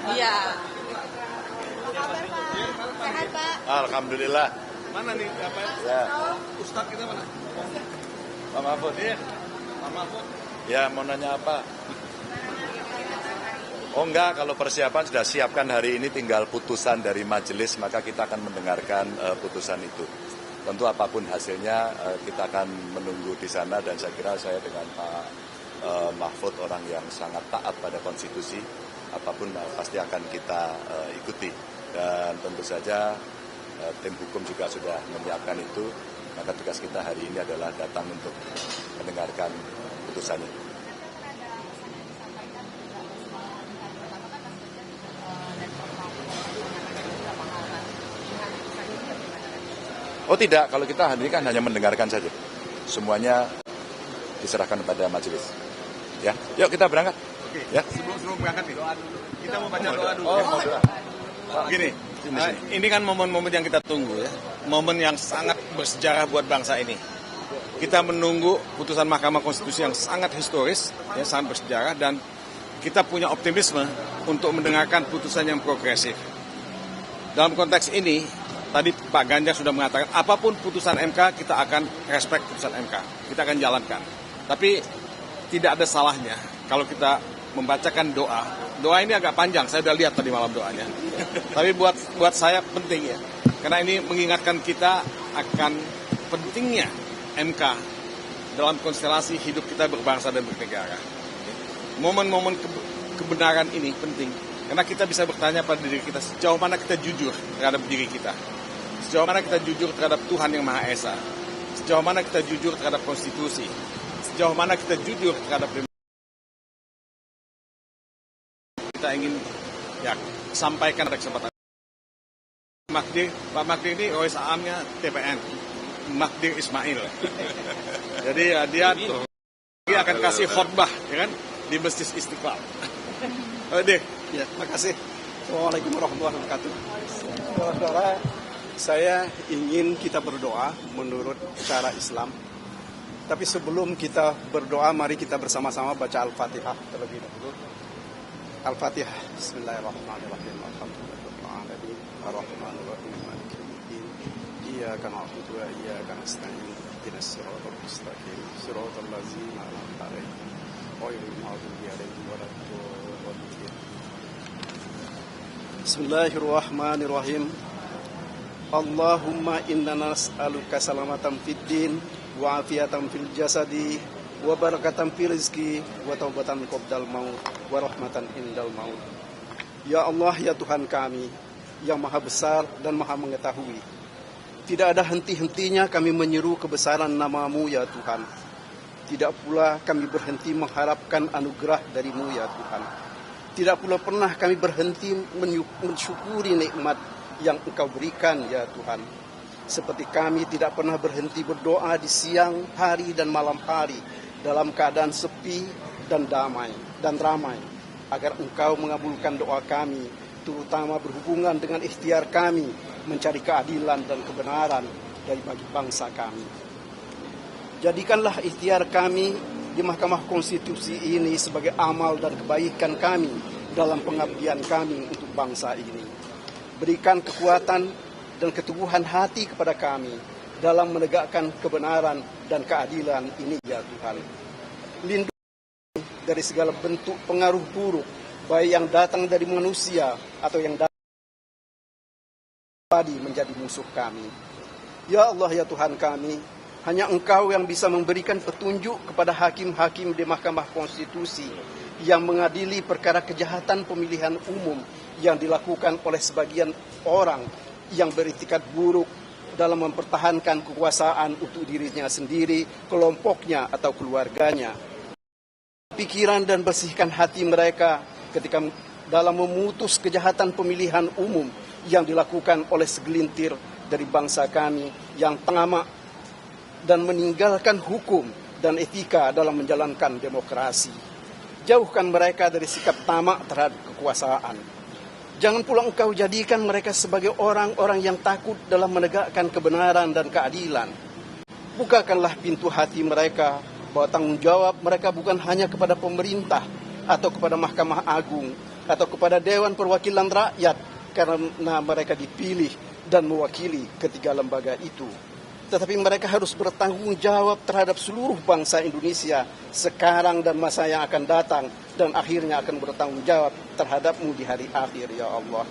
Iya. Sehat, Pak. Alhamdulillah. Mana nih apa? Ya. Ustadz kita mana? Pak Mahfud. Iya. Pak Mahfud. Ya, mau nanya apa? Oh enggak, kalau persiapan sudah siapkan hari ini, tinggal putusan dari majelis, maka kita akan mendengarkan putusan itu. Tentu apapun hasilnya kita akan menunggu di sana, dan saya kira saya dengan Pak Mahfud orang yang sangat taat pada konstitusi, apapun pasti akan kita ikuti. Dan tentu saja tim hukum juga sudah menyiapkan itu, maka tugas kita hari ini adalah datang untuk mendengarkan putusan itu. Oh tidak, kalau kita hari ini kan hanya mendengarkan saja. Semuanya diserahkan kepada majelis. Ya, yuk kita berangkat. Oke. Ya. Sebelum berangkat nih, kita mau baca doa dulu. Oh, mau doa. Gini, ini kan momen-momen yang kita tunggu ya, momen yang sangat bersejarah buat bangsa ini. Kita menunggu putusan Mahkamah Konstitusi yang sangat historis, ya, sangat bersejarah, dan kita punya optimisme untuk mendengarkan putusan yang progresif. Dalam konteks ini, tadi Pak Ganjar sudah mengatakan, apapun putusan MK, kita akan respect putusan MK. Kita akan jalankan. Tapi tidak ada salahnya kalau kita membacakan doa. Doa ini agak panjang, saya sudah lihat tadi malam doanya. Tapi buat saya penting ya. Karena ini mengingatkan kita akan pentingnya MK dalam konstelasi hidup kita berbangsa dan bernegara. Momen-momen kebenaran ini penting. Karena kita bisa bertanya pada diri kita, sejauh mana kita jujur terhadap diri kita. Sejauh mana kita jujur terhadap Tuhan yang Maha Esa. Sejauh mana kita jujur terhadap konstitusi. Sejauh mana kita jujur terhadap kita ingin ya sampaikan pada kesempatan. Pak Magdir ini OS AM-nya TPN, Magdir Ismail. Jadi ya, dia akan kasih khotbah ya kan di Masjid Istiqlal. Deh, ya, makasih. Assalamualaikum warahmatullahi wabarakatuh. Saudara, saya ingin kita berdoa menurut cara Islam. Tapi sebelum kita berdoa, mari kita bersama-sama baca Al-Fatihah terlebih dahulu. Al-Fatihah. Bismillahirrahmanirrahim. Alhamdulillahirrahmanirrahim. Ar-Rahmanirrahim. Maliki yaumiddin. Iyyaka na'budu wa iyyaka nasta'in. Ihdinas siratal mustaqim. Siratal ladzina an'amta 'alaihim ghairil maghdubi 'alaihim waladdallin. Bismillahirrahmanirrahim. Allahumma inna nas'aluka salamatan fid din wa afiatan fil jasadi wa barakatan fil rizki wa taubatan qabdal maut wa rahmatan indal maut. Ya Allah, ya Tuhan kami yang maha besar dan maha mengetahui, tidak ada henti-hentinya kami menyeru kebesaran nama-Mu ya Tuhan. Tidak pula kami berhenti mengharapkan anugerah dari-Mu ya Tuhan. Tidak pula pernah kami berhenti mensyukuri nikmat yang Engkau berikan ya Tuhan. Seperti kami tidak pernah berhenti berdoa di siang hari dan malam hari dalam keadaan sepi dan damai dan ramai, agar Engkau mengabulkan doa kami, terutama berhubungan dengan ikhtiar kami mencari keadilan dan kebenaran bagi bangsa kami. Jadikanlah ikhtiar kami di Mahkamah Konstitusi ini sebagai amal dan kebaikan kami dalam pengabdian kami untuk bangsa ini. Berikan kekuatan dan keteguhan hati kepada kami dalam menegakkan kebenaran dan keadilan ini ya Tuhan. Lindungi dari segala bentuk pengaruh buruk, baik yang datang dari manusia atau yang datang menjadi musuh kami. Ya Allah, ya Tuhan kami, hanya Engkau yang bisa memberikan petunjuk kepada hakim-hakim di Mahkamah Konstitusi yang mengadili perkara kejahatan pemilihan umum yang dilakukan oleh sebagian orang yang beritikat buruk dalam mempertahankan kekuasaan untuk dirinya sendiri, kelompoknya atau keluarganya. Pikiran dan bersihkan hati mereka ketika dalam memutus kejahatan pemilihan umum yang dilakukan oleh segelintir dari bangsa kami yang tamak dan meninggalkan hukum dan etika dalam menjalankan demokrasi. Jauhkan mereka dari sikap tamak terhadap kekuasaan. Jangan pula Engkau jadikan mereka sebagai orang-orang yang takut dalam menegakkan kebenaran dan keadilan. Bukakanlah pintu hati mereka bahwa tanggung jawab mereka bukan hanya kepada pemerintah atau kepada Mahkamah Agung atau kepada Dewan Perwakilan Rakyat karena mereka dipilih dan mewakili ketiga lembaga itu. Tetapi mereka harus bertanggung jawab terhadap seluruh bangsa Indonesia sekarang dan masa yang akan datang, dan akhirnya akan bertanggung jawab terhadapmu di hari akhir, ya Allah.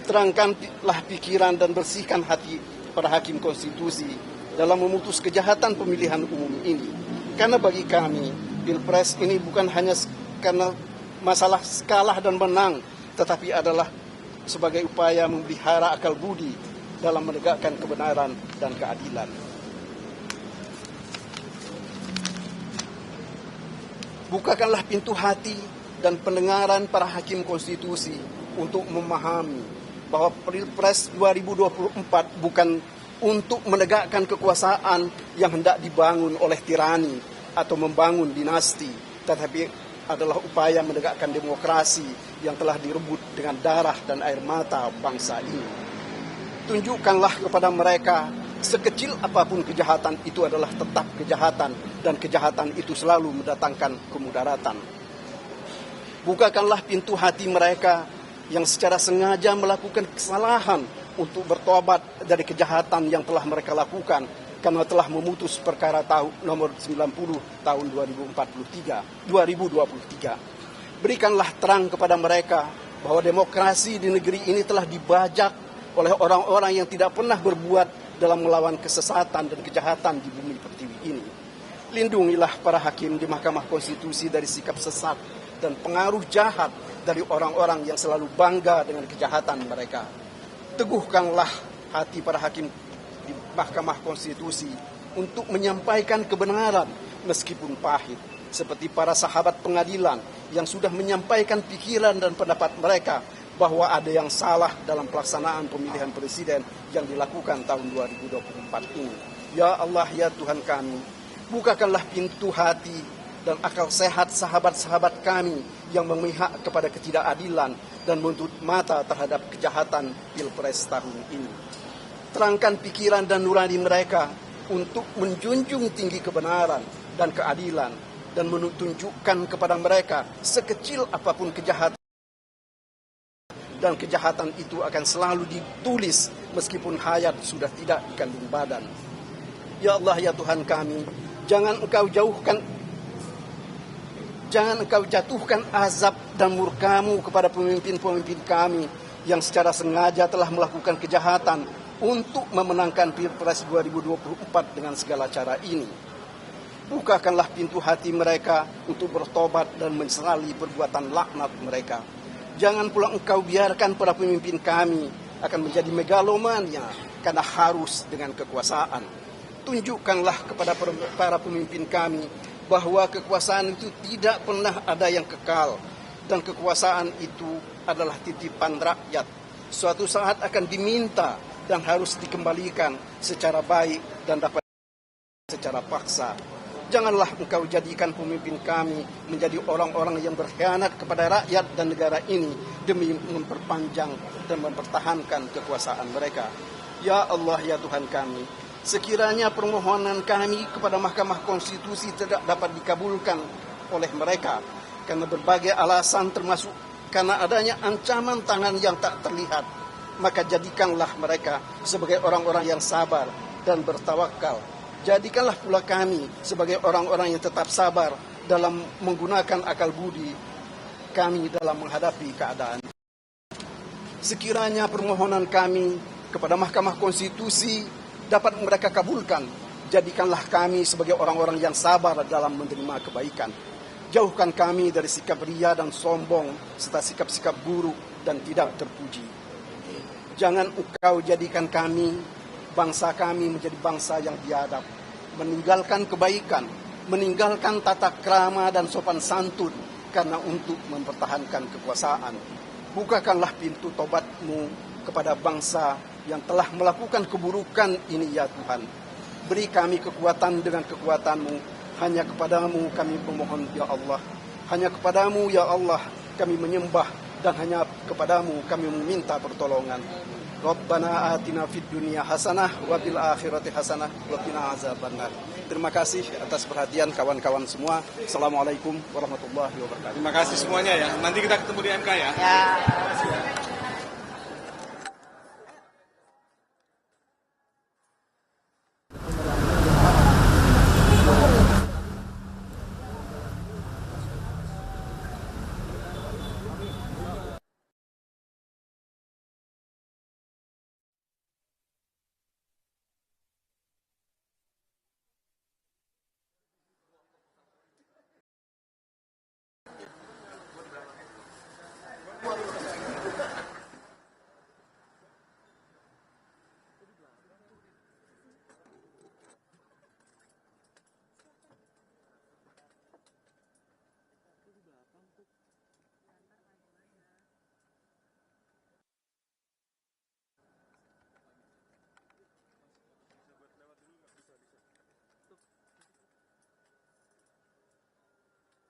Terangkanlah pikiran dan bersihkan hati para hakim konstitusi dalam memutus kejahatan pemilihan umum ini. Karena bagi kami, Pilpres ini bukan hanya karena masalah kalah dan menang, tetapi adalah sebagai upaya memelihara akal budi dalam menegakkan kebenaran dan keadilan. Bukakanlah pintu hati dan pendengaran para hakim konstitusi untuk memahami bahwa Pilpres 2024 bukan untuk menegakkan kekuasaan yang hendak dibangun oleh tirani atau membangun dinasti, tetapi adalah upaya menegakkan demokrasi yang telah direbut dengan darah dan air mata bangsa ini. Tunjukkanlah kepada mereka, sekecil apapun kejahatan itu adalah tetap kejahatan, dan kejahatan itu selalu mendatangkan kemudaratan. Bukakanlah pintu hati mereka yang secara sengaja melakukan kesalahan untuk bertobat dari kejahatan yang telah mereka lakukan karena telah memutus perkara nomor 90 tahun 2023. Berikanlah terang kepada mereka bahwa demokrasi di negeri ini telah dibajak oleh orang-orang yang tidak pernah berbuat dalam melawan kesesatan dan kejahatan di bumi pertiwi ini. Lindungilah para hakim di Mahkamah Konstitusi dari sikap sesat dan pengaruh jahat dari orang-orang yang selalu bangga dengan kejahatan mereka. Teguhkanlah hati para hakim di Mahkamah Konstitusi untuk menyampaikan kebenaran meskipun pahit, seperti para sahabat pengadilan yang sudah menyampaikan pikiran dan pendapat mereka bahwa ada yang salah dalam pelaksanaan pemilihan presiden yang dilakukan tahun 2024 ini. Ya Allah, ya Tuhan kami, bukakanlah pintu hati dan akal sehat sahabat-sahabat kami yang memihak kepada ketidakadilan dan menutup mata terhadap kejahatan Pilpres tahun ini. Terangkan pikiran dan nurani mereka untuk menjunjung tinggi kebenaran dan keadilan, dan menunjukkan kepada mereka sekecil apapun kejahatan, dan kejahatan itu akan selalu ditulis meskipun hayat sudah tidak di kandung badan. Ya Allah, ya Tuhan kami, jangan engkau jatuhkan azab dan murkamu kepada pemimpin-pemimpin kami yang secara sengaja telah melakukan kejahatan untuk memenangkan Pilpres 2024 dengan segala cara ini. Bukakanlah pintu hati mereka untuk bertobat dan menyesali perbuatan laknat mereka. Jangan pula engkau biarkan para pemimpin kami akan menjadi megalomania karena harus dengan kekuasaan. Tunjukkanlah kepada para pemimpin kami bahwa kekuasaan itu tidak pernah ada yang kekal, dan kekuasaan itu adalah titipan rakyat. Suatu saat akan diminta dan harus dikembalikan secara baik dan dapat secara paksa. Janganlah engkau jadikan pemimpin kami menjadi orang-orang yang berkhianat kepada rakyat dan negara ini demi memperpanjang dan mempertahankan kekuasaan mereka. Ya Allah, ya Tuhan kami, sekiranya permohonan kami kepada Mahkamah Konstitusi tidak dapat dikabulkan oleh mereka karena berbagai alasan, termasuk karena adanya ancaman tangan yang tak terlihat, maka jadikanlah mereka sebagai orang-orang yang sabar dan bertawakal. Jadikanlah pula kami sebagai orang-orang yang tetap sabar dalam menggunakan akal budi kami dalam menghadapi keadaan. Sekiranya permohonan kami kepada Mahkamah Konstitusi dapat mereka kabulkan, jadikanlah kami sebagai orang-orang yang sabar dalam menerima kebaikan. Jauhkan kami dari sikap ria dan sombong, serta sikap-sikap buruk dan tidak terpuji. Jangan engkau jadikan kami, bangsa kami, menjadi bangsa yang biadab, meninggalkan kebaikan, meninggalkan tata krama dan sopan santun karena untuk mempertahankan kekuasaan. Bukakanlah pintu tobatmu kepada bangsa yang telah melakukan keburukan ini, ya Tuhan. Beri kami kekuatan dengan kekuatan-Mu. Hanya kepadamu kami memohon, ya Allah. Hanya kepadamu, ya Allah, kami menyembah, dan hanya kepadamu kami meminta pertolongan. Rabbana atina fid dunya hasanah wa fil akhirati hasanah wa qina azabannar. Terima kasih atas perhatian kawan-kawan semua. Assalamualaikum warahmatullahi wabarakatuh. Terima kasih semuanya ya. Nanti kita ketemu di MK ya. Ya.